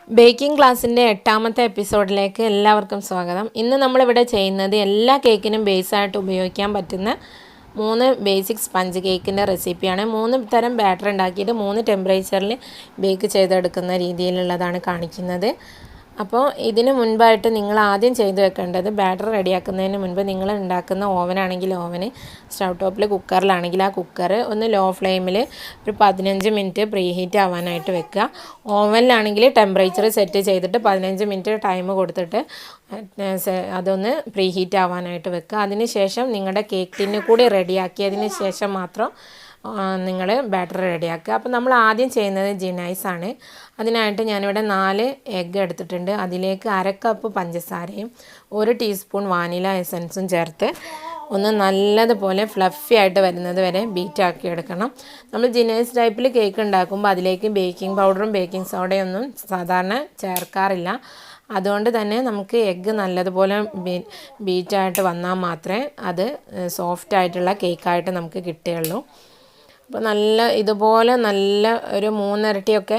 Baking ക്ലാസ്സിൻ്റെ 8ാമത്തെ എപ്പിസോഡിലേക്ക് എല്ലാവർക്കും സ്വാഗതം. ഇന്ന് നമ്മളിവിടെ ചെയ്യുന്നത് എല്ലാ കേക്കിനും ബേസായിട്ട് ഉപയോഗിക്കാൻ പറ്റുന്ന 3 ബേസിക് സ്പഞ്ച് കേക്കിൻ്റെ റെസിപ്പിയാണ്. 3 തരം ബാറ്റർ ഉണ്ടാക്കിയിട്ട് 3 ടെമ്പറേച്ചറിൽ ബേക്ക് ചെയ്തെടുക്കുന്ന രീതിയിലുള്ളതാണ് കാണിക്കുന്നത്. അപ്പോൾ ഇതിന് മുൻപായിട്ട് നിങ്ങൾ ആദ്യം ചെയ്തു വെക്കേണ്ടത് ബാറ്റർ റെഡിയാക്കുന്നതിന് മുൻപ് നിങ്ങൾ ഉണ്ടാക്കുന്ന ഓവനാണെങ്കിൽ ഓവന്, സ്റ്റൗ ടോപ്പിൽ കുക്കറിലാണെങ്കിൽ ആ കുക്കർ ഒന്ന് ലോ ഫ്ലെയിമിൽ ഒരു 15 മിനിറ്റ് പ്രീ ഹീറ്റ് ആവാനായിട്ട് വെക്കുക. ഓവനിലാണെങ്കിൽ ടെമ്പറേച്ചർ സെറ്റ് ചെയ്തിട്ട് 15 മിനിറ്റ് ടൈം കൊടുത്തിട്ട് അതൊന്ന് പ്രീ ഹീറ്റ് ആവാനായിട്ട് വെക്കുക. അതിന് ശേഷം നിങ്ങളുടെ കേക്ക് ടിന്ന് കൂടി റെഡിയാക്കിയതിന് ശേഷം മാത്രം നിങ്ങൾ ബാറ്റർ റെഡിയാക്കുക. അപ്പോൾ നമ്മൾ ആദ്യം ചെയ്യുന്നത് ജിനൈസാണ്. അതിനായിട്ട് ഞാനിവിടെ 4 എഗ്ഗ് എടുത്തിട്ടുണ്ട്. അതിലേക്ക് 1/2 കപ്പ് പഞ്ചസാരയും 1 ടീസ്പൂൺ വാനില എസൻസും ചേർത്ത് ഒന്ന് നല്ലതുപോലെ ഫ്ലഫി ആയിട്ട് വരുന്നത് വരെ ബീറ്റാക്കി എടുക്കണം. നമ്മൾ ജിനൈസ് ടൈപ്പിൽ കേക്ക് ഉണ്ടാക്കുമ്പോൾ അതിലേക്ക് ബേക്കിംഗ് പൗഡറും ബേക്കിംഗ് സോഡയും ഒന്നും സാധാരണ ചേർക്കാറില്ല. അതുകൊണ്ട് തന്നെ നമുക്ക് എഗ്ഗ് നല്ലതുപോലെ ബീറ്റായിട്ട് വന്നാൽ മാത്രമേ അത് സോഫ്റ്റ് ആയിട്ടുള്ള കേക്കായിട്ട് നമുക്ക് കിട്ടുകയുള്ളൂ. അപ്പോൾ ഇതുപോലെ നല്ല ഒരു 3 ഇരട്ടിയൊക്കെ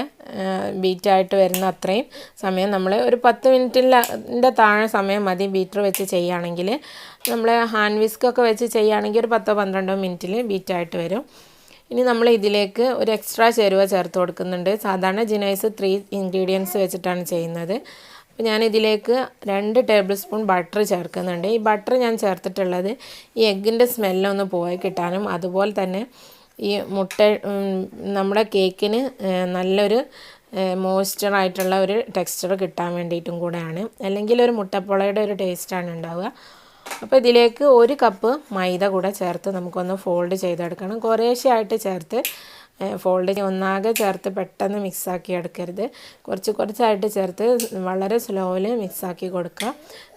ബീറ്റായിട്ട് വരുന്ന അത്രയും സമയം നമ്മൾ ഒരു 10 മിനിറ്റിൻ്റെ താഴെ സമയം മതി. ബീറ്റർ വെച്ച് ചെയ്യുകയാണെങ്കിൽ നമ്മൾ ഹാൻഡ് വിസ്കൊക്കെ വെച്ച് ചെയ്യുകയാണെങ്കിൽ ഒരു 10-12 മിനിറ്റിൽ ബീറ്റായിട്ട് വരും. ഇനി നമ്മൾ ഇതിലേക്ക് ഒരു എക്സ്ട്രാ ചേരുവ ചേർത്ത് കൊടുക്കുന്നുണ്ട്. സാധാരണ ജിനൈസ് 3 ഇൻഗ്രീഡിയൻസ് വെച്ചിട്ടാണ് ചെയ്യുന്നത്. അപ്പോൾ ഞാനിതിലേക്ക് 2 ടേബിൾ സ്പൂൺ ബട്ടർ ചേർക്കുന്നുണ്ട്. ഈ ബട്ടർ ഞാൻ ചേർത്തിട്ടുള്ളത് ഈ എഗ്ഗിൻ്റെ സ്മെല്ലൊന്ന് പോയി കിട്ടാനും അതുപോലെ തന്നെ ഈ നമ്മുടെ കേക്കിന് നല്ലൊരു മോയ്സ്ചറായിട്ടുള്ള ഒരു ടെക്സ്ചർ കിട്ടാൻ വേണ്ടിയിട്ടും കൂടെയാണ്. അല്ലെങ്കിൽ ഒരു മുട്ടപ്പുളയുടെ ഒരു ടേസ്റ്റാണ് ഉണ്ടാവുക. അപ്പോൾ ഇതിലേക്ക് 1 കപ്പ് മൈദ കൂടെ ചേർത്ത് നമുക്കൊന്ന് ഫോൾഡ് ചെയ്തെടുക്കണം. കുറേശ്ശെയായിട്ട് ചേർത്ത് ഫോൾഡ് ഒന്നാകെ ചേർത്ത് പെട്ടെന്ന് മിക്സാക്കി എടുക്കരുത്. കുറച്ചായിട്ട് ചേർത്ത് വളരെ സ്ലോയിൽ മിക്സാക്കി കൊടുക്കുക.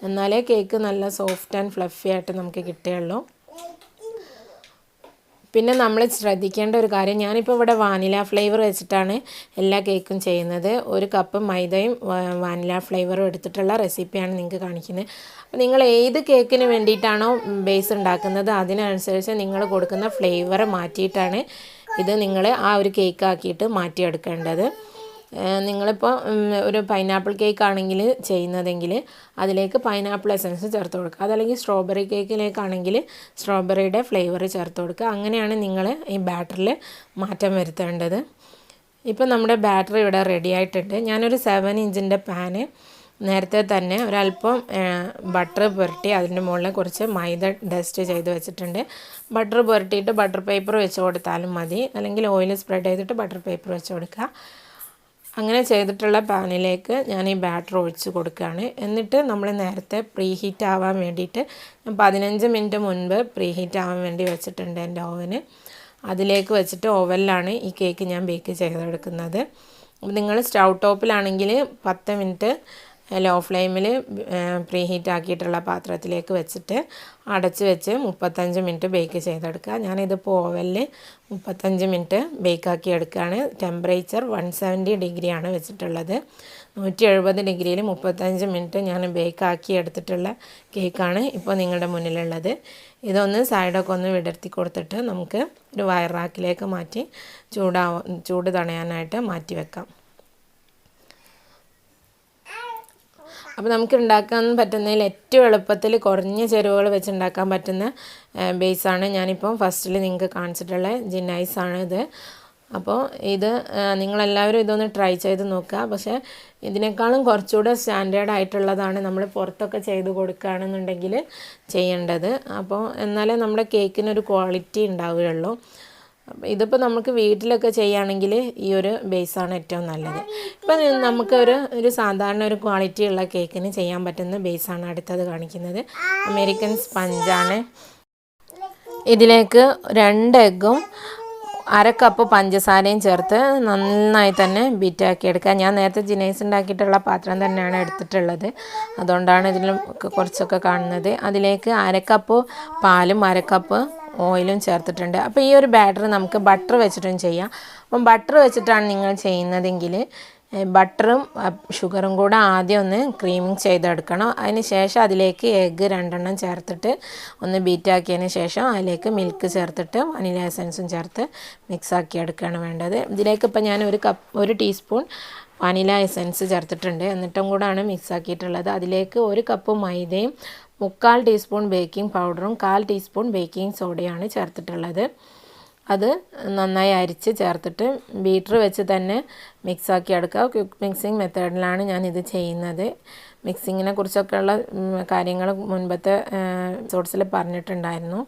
എന്നാലേ കേക്ക് നല്ല സോഫ്റ്റ് ആൻഡ് ഫ്ലഫി ആയിട്ട് നമുക്ക് കിട്ടുകയുള്ളൂ. പിന്നെ നമ്മൾ ശ്രദ്ധിക്കേണ്ട ഒരു കാര്യം, ഞാനിപ്പോൾ ഇവിടെ വാനില ഫ്ലേവർ വെച്ചിട്ടാണ് എല്ലാ കേക്കും ചെയ്യുന്നത്. 1 കപ്പ് മൈദയും വാനില ഫ്ലേവറും എടുത്തിട്ടുള്ള റെസിപ്പിയാണ് നിങ്ങൾക്ക് കാണിക്കുന്നത്. അപ്പോൾ നിങ്ങൾ ഏത് കേക്കിന് വേണ്ടിയിട്ടാണോ ബേസ് ഉണ്ടാക്കുന്നത് അതിനനുസരിച്ച് നിങ്ങൾ കൊടുക്കുന്ന ഫ്ലേവർ മാറ്റിയിട്ടാണ് ഇത് നിങ്ങൾ ആ ഒരു കേക്കാക്കിയിട്ട് മാറ്റിയെടുക്കേണ്ടത്. നിങ്ങളിപ്പോൾ ഒരു പൈനാപ്പിൾ കേക്ക് ആണെങ്കിൽ ചെയ്യുന്നതെങ്കിൽ അതിലേക്ക് പൈനാപ്പിൾ എസൻസ് ചേർത്ത് കൊടുക്കുക. അതല്ലെങ്കിൽ സ്ട്രോബെറി കേക്കിലേക്കാണെങ്കിൽ സ്ട്രോബെറിയുടെ ഫ്ലേവർ ചേർത്ത് കൊടുക്കുക. അങ്ങനെയാണ് നിങ്ങൾ ഈ ബാറ്ററിൽ മാറ്റം വരുത്തേണ്ടത്. ഇപ്പോൾ നമ്മുടെ ബാറ്ററി ഇവിടെ റെഡി ആയിട്ടുണ്ട്. ഞാനൊരു 7 ഇഞ്ചിൻ്റെ പാന് നേരത്തെ തന്നെ ഒരല്പം ബട്ടർ പുരട്ടി അതിൻ്റെ മുകളിൽ കുറച്ച് മൈദ ഡസ്റ്റ് ചെയ്ത് വെച്ചിട്ടുണ്ട്. ബട്ടർ പുരട്ടിയിട്ട് ബട്ടർ പേപ്പർ വെച്ച് കൊടുത്താലും മതി, അല്ലെങ്കിൽ ഓയിൽ സ്പ്രെഡ് ചെയ്തിട്ട് ബട്ടർ പേപ്പർ വെച്ച് കൊടുക്കുക. അങ്ങനെ ചെയ്തിട്ടുള്ള പാനിലേക്ക് ഞാൻ ഈ ബാറ്റർ ഒഴിച്ച് കൊടുക്കുകയാണ്. എന്നിട്ട് നമ്മൾ നേരത്തെ പ്രീ ഹീറ്റ് ആവാൻ വേണ്ടിയിട്ട് 15 മിനിറ്റ് മുൻപ് പ്രീ ഹീറ്റ് ആവാൻ വേണ്ടി വെച്ചിട്ടുണ്ട് എൻ്റെ ഓവന്. അതിലേക്ക് വെച്ചിട്ട് ഓവനിലാണ് ഈ കേക്ക് ഞാൻ ബേക്ക് ചെയ്തെടുക്കുന്നത്. നിങ്ങൾ സ്റ്റൗ ടോപ്പിലാണെങ്കിൽ 10 മിനിറ്റ് ലോ ഫ്ലെയിമിൽ പ്രീ ഹീറ്റ് ആക്കിയിട്ടുള്ള പാത്രത്തിലേക്ക് വെച്ചിട്ട് അടച്ച് വെച്ച് 35 മിനിറ്റ് ബേക്ക് ചെയ്തെടുക്കുക. ഞാനിതിപ്പോൾ ഓവനിൽ 35 മിനിറ്റ് ബേക്കാക്കി എടുക്കുകയാണ്. ടെമ്പറേച്ചർ 170 ഡിഗ്രിയാണ് വെച്ചിട്ടുള്ളത്. 170 ഡിഗ്രിയിൽ 35 മിനിറ്റ് ഞാൻ ബേക്കാക്കി എടുത്തിട്ടുള്ള കേക്കാണ് ഇപ്പോൾ നിങ്ങളുടെ മുന്നിലുള്ളത്. ഇതൊന്ന് സൈഡൊക്കെ ഒന്ന് വിടർത്തി കൊടുത്തിട്ട് നമുക്ക് ഒരു വയർ റാക്കിലേക്ക് മാറ്റി ചൂട് തണയാനായിട്ട് മാറ്റി വെക്കാം. അപ്പോൾ നമുക്ക് ഉണ്ടാക്കാൻ പറ്റുന്നതിൽ ഏറ്റവും എളുപ്പത്തിൽ കുറഞ്ഞ ചേരുവകൾ വെച്ച് ഉണ്ടാക്കാൻ പറ്റുന്ന ബേസാണ് ഞാനിപ്പോൾ ഫസ്റ്റിൽ നിങ്ങൾക്ക് കാണിച്ചിട്ടുള്ള ജിനൈസാണ് ഇത്. അപ്പോൾ ഇത് നിങ്ങളെല്ലാവരും ഇതൊന്ന് ട്രൈ ചെയ്ത് നോക്കുക. പക്ഷേ ഇതിനേക്കാളും കുറച്ചുകൂടെ സ്റ്റാൻഡേർഡ് ആയിട്ടുള്ളതാണ് നമ്മൾ പുറത്തൊക്കെ ചെയ്ത് കൊടുക്കുകയാണെന്നുണ്ടെങ്കിൽ ചെയ്യേണ്ടത്. അപ്പോൾ എന്നാലേ നമ്മുടെ കേക്കിനൊരു ക്വാളിറ്റി ഉണ്ടാവുകയുള്ളൂ. ഇതിപ്പോൾ നമുക്ക് വീട്ടിലൊക്കെ ചെയ്യുകയാണെങ്കിൽ ഈ ഒരു ബേസാണ് ഏറ്റവും നല്ലത്. ഇപ്പം നമുക്ക് ഒരു സാധാരണ ഒരു ക്വാളിറ്റി ഉള്ള കേക്കിന് ചെയ്യാൻ പറ്റുന്ന ബേസാണ് അടുത്തത് കാണിക്കുന്നത്. അമേരിക്കൻ സ്പഞ്ചാണ്. ഇതിലേക്ക് 2 എഗ്ഗും 1/2 കപ്പ് പഞ്ചസാരയും ചേർത്ത് നന്നായി തന്നെ ബീറ്റാക്കി എടുക്കുക. ഞാൻ നേരത്തെ ജിനൈസ് ഉണ്ടാക്കിയിട്ടുള്ള പാത്രം തന്നെയാണ് എടുത്തിട്ടുള്ളത്, അതുകൊണ്ടാണ് ഇതിലും കുറച്ചൊക്കെ കാണുന്നത്. അതിലേക്ക് 1/2 കപ്പ് പാലും 1/2 കപ്പ് ഓയിലും ചേർത്തിട്ടുണ്ട്. അപ്പോൾ ഈ ഒരു ബാറ്റർ നമുക്ക് ബട്ടർ വെച്ചിട്ടും ചെയ്യാം. അപ്പം ബട്ടർ വെച്ചിട്ടാണ് നിങ്ങൾ ചെയ്യുന്നതെങ്കിൽ ബട്ടറും ഷുഗറും കൂടെ ആദ്യം ഒന്ന് ക്രീമിങ് ചെയ്തെടുക്കണം. അതിന് ശേഷം അതിലേക്ക് എഗ്ഗ് 2 ചേർത്തിട്ട് ഒന്ന് ബീറ്റാക്കിയതിന് ശേഷം അതിലേക്ക് മിൽക്ക് ചേർത്തിട്ട് വനില എസൻസും ചേർത്ത് മിക്സാക്കി എടുക്കുകയാണ് വേണ്ടത്. ഇതിലേക്ക് ഇപ്പോൾ ഞാൻ 1 ടീസ്പൂൺ വാനില എസൻസ് ചേർത്തിട്ടുണ്ട്. എന്നിട്ടും കൂടാണ് മിക്സ് ആക്കിയിട്ടുള്ളത്. അതിലേക്ക് 1 കപ്പ് മൈദയും 3/4 ടീസ്പൂൺ ബേക്കിംഗ് പൗഡറും 1/4 ടീസ്പൂൺ ബേക്കിംഗ് സോഡയാണ് ചേർത്തിട്ടുള്ളത്. അത് നന്നായി അരിച്ച് ചേർത്തിട്ട് ബീറ്റർ വെച്ച് തന്നെ മിക്സാക്കി എടുക്കുക. ക്വിക്ക് മിക്സിംഗ് മെത്തേഡിലാണ് ഞാനിത് ചെയ്യുന്നത്. മിക്സിങ്ങിനെ കുറിച്ചൊക്കെയുള്ള കാര്യങ്ങൾ മുൻപത്തെ എപ്പിസോഡ്സിൽ പറഞ്ഞിട്ടുണ്ടായിരുന്നു.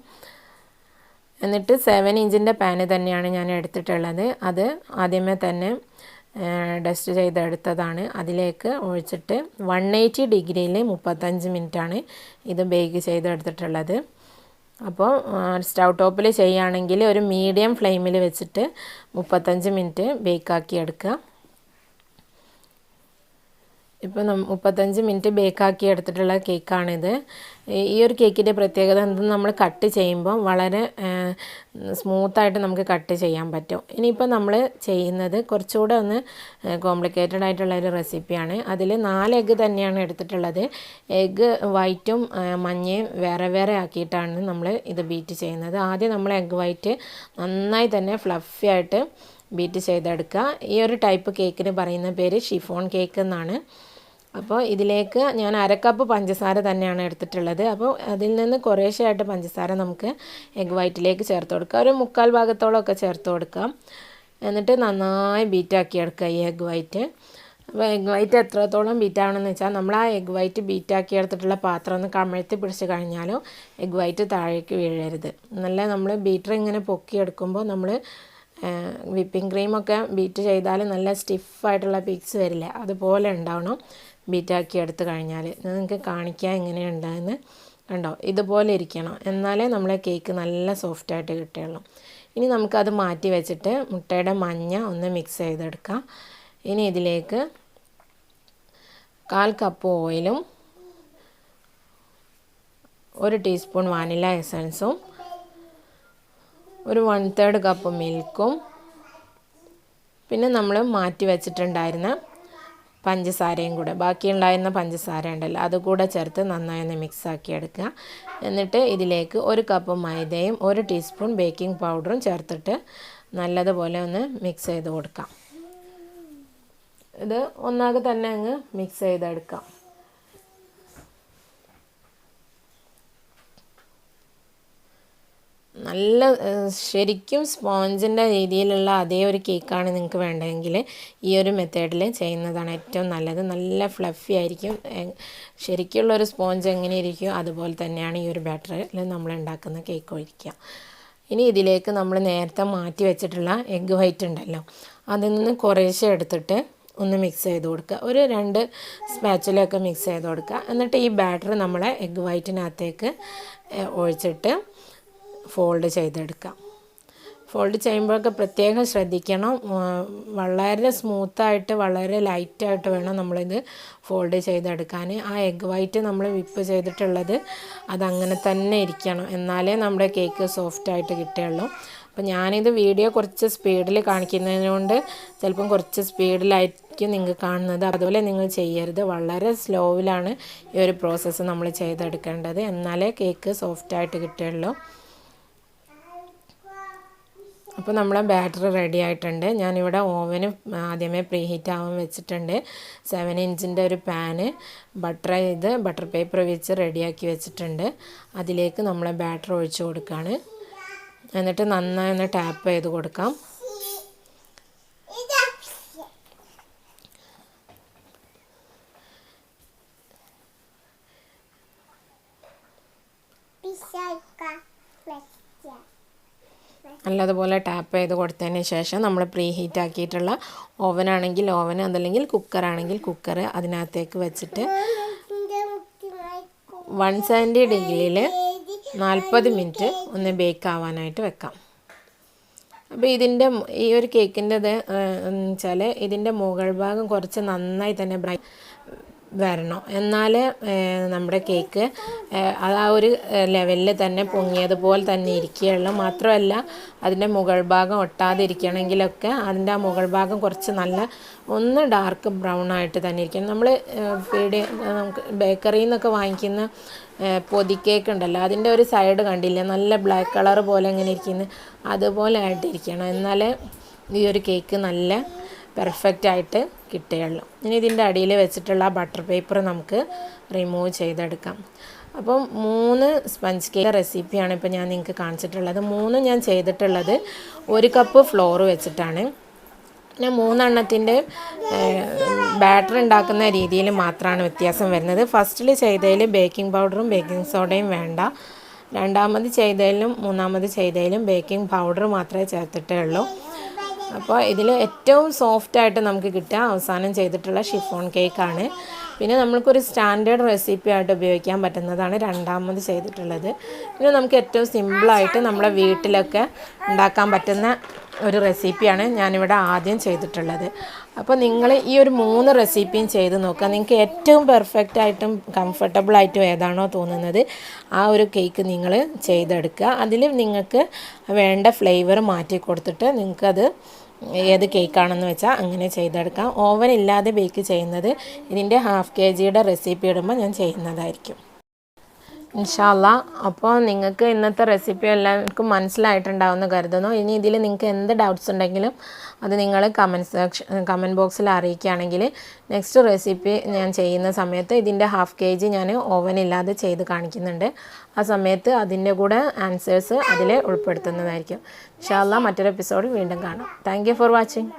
എന്നിട്ട് 7 ഇഞ്ചിൻ്റെ പാന് തന്നെയാണ് ഞാൻ എടുത്തിട്ടുള്ളത്. അത് ആദ്യമേ തന്നെ ഡസ്റ്റ് ചെയ്തെടുത്തതാണ്. അതിലേക്ക് ഒഴിച്ചിട്ട് 180 ഡിഗ്രിയിൽ 35 മിനിറ്റാണ് ഇത് ബേക്ക് ചെയ്തെടുത്തിട്ടുള്ളത്. അപ്പോൾ സ്റ്റൗ ടോപ്പിൽ ചെയ്യുകയാണെങ്കിൽ ഒരു മീഡിയം ഫ്ലെയിമിൽ വെച്ചിട്ട് 35 മിനിറ്റ് ബേക്കാക്കി എടുക്കുക. ഇപ്പോൾ 35 മിനിറ്റ് ബേക്കാക്കി എടുത്തിട്ടുള്ള കേക്കാണിത്. ഈ ഒരു കേക്കിൻ്റെ പ്രത്യേകത എന്തെന്ന് നമ്മൾ കട്ട് ചെയ്യുമ്പോൾ വളരെ സ്മൂത്തായിട്ട് നമുക്ക് കട്ട് ചെയ്യാൻ പറ്റും. ഇനിയിപ്പോൾ നമ്മൾ ചെയ്യുന്നത് കുറച്ചുകൂടെ ഒന്ന് കോംപ്ലിക്കേറ്റഡ് ആയിട്ടുള്ള ഒരു റെസിപ്പിയാണ്. അതിൽ 4 എഗ്ഗ് തന്നെയാണ് എടുത്തിട്ടുള്ളത്. എഗ്ഗ് വൈറ്റും മഞ്ഞയും വേറെ വേറെ ആക്കിയിട്ടാണ് നമ്മൾ ഇത് ബീറ്റ് ചെയ്യുന്നത്. ആദ്യം നമ്മൾ എഗ്ഗ് വൈറ്റ് നന്നായി തന്നെ ഫ്ലഫി ആയിട്ട് ബീറ്റ് ചെയ്തെടുക്കുക. ഈ ഒരു ടൈപ്പ് കേക്കിന് പറയുന്ന പേര് ഷിഫോൺ കേക്ക് എന്നാണ്. അപ്പോൾ ഇതിലേക്ക് ഞാൻ 1/2 കപ്പ് പഞ്ചസാര തന്നെയാണ് എടുത്തിട്ടുള്ളത്. അപ്പോൾ അതിൽ നിന്ന് കുറേശ്ശെയായിട്ട് പഞ്ചസാര നമുക്ക് എഗ് വൈറ്റിലേക്ക് ചേർത്ത് കൊടുക്കുക. ഒരു 3/4 ഭാഗത്തോളമൊക്കെ ചേർത്ത് കൊടുക്കാം. എന്നിട്ട് നന്നായി ബീറ്റാക്കി എടുക്കുക ഈ എഗ് വൈറ്റ്. അപ്പോൾ എഗ് വൈറ്റ് എത്രത്തോളം ബീറ്റാവണമെന്ന് വെച്ചാൽ നമ്മൾ ആ എഗ് വൈറ്റ് ബീറ്റാക്കി എടുത്തിട്ടുള്ള പാത്രം ഒന്ന് കമഴ്ത്തി പിടിച്ച് കഴിഞ്ഞാലോ എഗ് വൈറ്റ് താഴേക്ക് വീഴരുത്. നല്ല നമ്മൾ ബീറ്റർ ഇങ്ങനെ പൊക്കിയെടുക്കുമ്പോൾ നമ്മൾ വിപ്പിംഗ് ക്രീമൊക്കെ ബീറ്റ് ചെയ്താൽ നല്ല സ്റ്റിഫായിട്ടുള്ള പിക്സ് വരില്ല, അതുപോലെ ഉണ്ടാവണം ബീറ്റാക്കി എടുത്ത് കഴിഞ്ഞാൽ. നിങ്ങൾക്ക് കാണിക്കാൻ എങ്ങനെയുണ്ടെന്ന് കണ്ടോ, ഇതുപോലെ ഇരിക്കണം. എന്നാലേ നമ്മളെ കേക്ക് നല്ല സോഫ്റ്റായിട്ട് കിട്ടുകയുള്ളൂ. ഇനി നമുക്കത് മാറ്റി വെച്ചിട്ട് മുട്ടയുടെ മഞ്ഞ ഒന്ന് മിക്സ് ചെയ്തെടുക്കാം. ഇനി ഇതിലേക്ക് 1/4 കപ്പ് ഓയിലും 1 ടീസ്പൂൺ വാനില എസൻസും 1/3 കപ്പ് മിൽക്കും പിന്നെ നമ്മൾ മാറ്റി വെച്ചിട്ടുണ്ടായിരുന്ന പഞ്ചസാരയും കൂടെ, ബാക്കിയുണ്ടായിരുന്ന പഞ്ചസാര ഉണ്ടല്ലോ അതുകൂടെ ചേർത്ത് നന്നായി ഒന്ന് മിക്സാക്കി എടുക്കുക. എന്നിട്ട് ഇതിലേക്ക് 1 കപ്പ് മൈദയും 1 ടീസ്പൂൺ ബേക്കിംഗ് പൗഡറും ചേർത്തിട്ട് നല്ലതുപോലെ ഒന്ന് മിക്സ് ചെയ്ത് കൊടുക്കാം. ഇത് ഒന്നാകെ തന്നെ അങ്ങ് മിക്സ് ചെയ്തെടുക്കാം. നല്ല ശരിക്കും സ്പോഞ്ചിൻ്റെ രീതിയിലുള്ള അതേ ഒരു കേക്കാണ് നിങ്ങൾക്ക് വേണ്ടതെങ്കിൽ ഈ ഒരു മെത്തേഡിൽ ചെയ്യുന്നതാണ് ഏറ്റവും നല്ലത്. നല്ല ഫ്ലഫി ആയിരിക്കും. ശരിക്കുള്ളൊരു സ്പോഞ്ച് എങ്ങനെയിരിക്കും അതുപോലെ തന്നെയാണ് ഈ ഒരു ബാറ്ററിൽ നമ്മൾ ഉണ്ടാക്കുന്ന കേക്ക് ഒഴിക്കുക. ഇനി ഇതിലേക്ക് നമ്മൾ നേരത്തെ മാറ്റി വെച്ചിട്ടുള്ള എഗ്ഗ് വൈറ്റ് ഉണ്ടല്ലോ അതിൽ നിന്ന് കുറേശ്ശെ എടുത്തിട്ട് ഒന്ന് മിക്സ് ചെയ്ത് കൊടുക്കുക. ഒരു 2 സ്പാച്ചിലൊക്കെ മിക്സ് ചെയ്ത് കൊടുക്കുക. എന്നിട്ട് ഈ ബാറ്റർ നമ്മളെ എഗ്ഗ് വൈറ്റിനകത്തേക്ക് ഒഴിച്ചിട്ട് ഫോൾഡ് ചെയ്തെടുക്കാം. ഫോൾഡ് ചെയ്യുമ്പോഴൊക്കെ പ്രത്യേകം ശ്രദ്ധിക്കണം. വളരെ സ്മൂത്തായിട്ട് വളരെ ലൈറ്റായിട്ട് വേണം നമ്മളിത് ഫോൾഡ് ചെയ്തെടുക്കാൻ. ആ എഗ്ഗ് വൈറ്റ് നമ്മൾ വിപ്പ് ചെയ്തിട്ടുള്ളത് അതങ്ങനെ തന്നെ ഇരിക്കണം, എന്നാലേ നമ്മുടെ കേക്ക് സോഫ്റ്റായിട്ട് കിട്ടുകയുള്ളൂ. അപ്പോൾ ഞാനിത് വീഡിയോ കുറച്ച് സ്പീഡിൽ കാണിക്കുന്നതിനുകൊണ്ട് ചിലപ്പം കുറച്ച് സ്പീഡിലായിരിക്കും നിങ്ങൾ കാണുന്നത്. അതുപോലെ നിങ്ങൾ ചെയ്യരുത്, വളരെ സ്ലോവിലാണ് ഈ ഒരു പ്രോസസ്സ് നമ്മൾ ചെയ്തെടുക്കേണ്ടത്, എന്നാലേ കേക്ക് സോഫ്റ്റായിട്ട് കിട്ടുകയുള്ളൂ. അപ്പോൾ നമ്മളെ ബാറ്റർ റെഡി ആയിട്ടുണ്ട്. ഞാനിവിടെ ഓവന് ആദ്യമേ പ്രീ ഹീറ്റ് ആവാൻ വെച്ചിട്ടുണ്ട്. 7 ഇഞ്ചിൻ്റെ ഒരു പാന് ബട്ടർ പേപ്പർ വെച്ച് റെഡിയാക്കി വെച്ചിട്ടുണ്ട്. അതിലേക്ക് നമ്മളെ ബാറ്റർ ഒഴിച്ച് കൊടുക്കുകയാണ്. എന്നിട്ട് നന്നായി ഒന്ന് ടാപ്പ് ചെയ്ത് കൊടുക്കാം. നല്ലതുപോലെ ടാപ്പ് ചെയ്ത് കൊടുത്തതിന് ശേഷം നമ്മൾ പ്രീ ഹീറ്റ് ആക്കിയിട്ടുള്ള ഓവനാണെങ്കിൽ ഓവൻ, അതല്ലെങ്കിൽ കുക്കറാണെങ്കിൽ കുക്കർ അതിനകത്തേക്ക് വെച്ചിട്ട് 170 ഡിഗ്രിയിൽ 40 മിനിറ്റ് ഒന്ന് ബേക്ക് ആവാനായിട്ട് വെക്കാം. അപ്പോൾ ഈ ഒരു കേക്കിൻ്റെത് വെച്ചാൽ ഇതിൻ്റെ മുകൾ ഭാഗം കുറച്ച് നന്നായി തന്നെ വരണം, എന്നാലേ നമ്മുടെ കേക്ക് ആ ഒരു ലെവലിൽ തന്നെ പൊങ്ങിയതുപോലെ തന്നെ ഇരിക്കുകയുള്ളൂ. മാത്രമല്ല അതിൻ്റെ മുകൾ ഭാഗം ഒട്ടാതിരിക്കണമെങ്കിലൊക്കെ അതിൻ്റെ ആ മുകൾ ഭാഗം കുറച്ച് നല്ല ഒന്ന് ഡാർക്ക് ബ്രൗൺ ആയിട്ട് തന്നെ ഇരിക്കണം. നമ്മൾ നമുക്ക് ബേക്കറിയിൽ നിന്നൊക്കെ വാങ്ങിക്കുന്ന പൊതിക്കേക്ക് ഉണ്ടല്ലോ അതിൻ്റെ ഒരു സൈഡ് കണ്ടില്ല, നല്ല ബ്ലാക്ക് കളർ പോലെ ഇങ്ങനെ ഇരിക്കുന്നത് അതുപോലെ ആയിട്ടിരിക്കണം, എന്നാലേ ഈ ഒരു കേക്ക് നല്ല പെർഫെക്റ്റായിട്ട് കിട്ടുകയുള്ളൂ. ഇനി ഇതിൻ്റെ അടിയിൽ വെച്ചിട്ടുള്ള ബട്ടർ പേപ്പർ നമുക്ക് റിമൂവ് ചെയ്തെടുക്കാം. അപ്പം 3 സ്പഞ്ച് കേക്ക് റെസിപ്പിയാണ് ഇപ്പോൾ ഞാൻ നിങ്ങൾക്ക് കാണിച്ചിട്ടുള്ളത്. 3 ഞാൻ ചെയ്തിട്ടുള്ളത് 1 കപ്പ് ഫ്ലോർ വെച്ചിട്ടാണ്. പിന്നെ 3 എണ്ണത്തിൻ്റെ ബാറ്റർ ഉണ്ടാക്കുന്ന രീതിയിൽ മാത്രമാണ് വ്യത്യാസം വരുന്നത്. ഫസ്റ്റിൽ ചെയ്തതിൽ ബേക്കിംഗ് പൗഡറും ബേക്കിംഗ് സോഡയും വേണ്ട. രണ്ടാമത് ചെയ്തതിലും മൂന്നാമത് ചെയ്തതിലും ബേക്കിംഗ് പൗഡർ മാത്രമേ ചേർത്തിട്ടേ ഉള്ളൂ. അപ്പോൾ ഇതിൽ ഏറ്റവും സോഫ്റ്റായിട്ട് നമുക്ക് കിട്ടുക അവസാനം ചെയ്തിട്ടുള്ള ഷിഫോൺ കേക്കാണ്. പിന്നെ നമ്മൾക്കൊരു സ്റ്റാൻഡേർഡ് റെസിപ്പി ആയിട്ട് ഉപയോഗിക്കാൻ പറ്റുന്നതാണ് രണ്ടാമത് ചെയ്തിട്ടുള്ളത്. പിന്നെ നമുക്ക് ഏറ്റവും സിമ്പിളായിട്ട് നമ്മളെ വീട്ടിലൊക്കെ ഉണ്ടാക്കാൻ പറ്റുന്ന ഒരു റെസിപ്പിയാണ് ഞാനിവിടെ ആദ്യം ചെയ്തിട്ടുള്ളത്. അപ്പോൾ നിങ്ങൾ ഈ ഒരു 3 റെസിപ്പിയും ചെയ്ത് നോക്കുക. നിങ്ങൾക്ക് ഏറ്റവും പെർഫെക്റ്റായിട്ടും കംഫർട്ടബിളായിട്ടും ഏതാണോ തോന്നുന്നത് ആ ഒരു കേക്ക് നിങ്ങൾ ചെയ്തെടുക്കുക. അതിൽ നിങ്ങൾക്ക് വേണ്ട ഫ്ലേവർ മാറ്റി കൊടുത്തിട്ട് നിങ്ങൾക്കത് ഏത് കേക്കാണെന്ന് വെച്ചാൽ അങ്ങനെ ചെയ്തെടുക്കാം. ഓവൻ ഇല്ലാതെ ബേക്ക് ചെയ്യുന്നത് ഇതിൻ്റെ 1/2 kg റെസിപ്പി ഇടുമ്പോൾ ഞാൻ ചെയ്യുന്നതായിരിക്കും ഇൻഷാ അല്ലാ. അപ്പോൾ നിങ്ങൾക്ക് ഇന്നത്തെ റെസിപ്പി എല്ലാവർക്കും മനസ്സിലായിട്ടുണ്ടാവുമെന്ന് കരുതുന്നു. ഇനി ഇതിൽ നിങ്ങൾക്ക് എന്ത് ഡൗട്ട്സ് ഉണ്ടെങ്കിലും അത് നിങ്ങൾ കമൻറ്റ് ബോക്സിൽ അറിയിക്കുകയാണെങ്കിൽ നെക്സ്റ്റ് റെസിപ്പി ഞാൻ ചെയ്യുന്ന സമയത്ത് ഇതിൻ്റെ 1/2 kg ഞാൻ ഓവനില്ലാതെ ചെയ്ത് കാണിക്കുന്നുണ്ട്. ആ സമയത്ത് അതിൻ്റെ കൂടെ ആൻസേഴ്സ് അതിൽ ഉൾപ്പെടുത്തുന്നതായിരിക്കും. ഇൻഷാ അല്ലാ മറ്റൊരു എപ്പിസോഡ് വീണ്ടും കാണാം. Thank you for watching.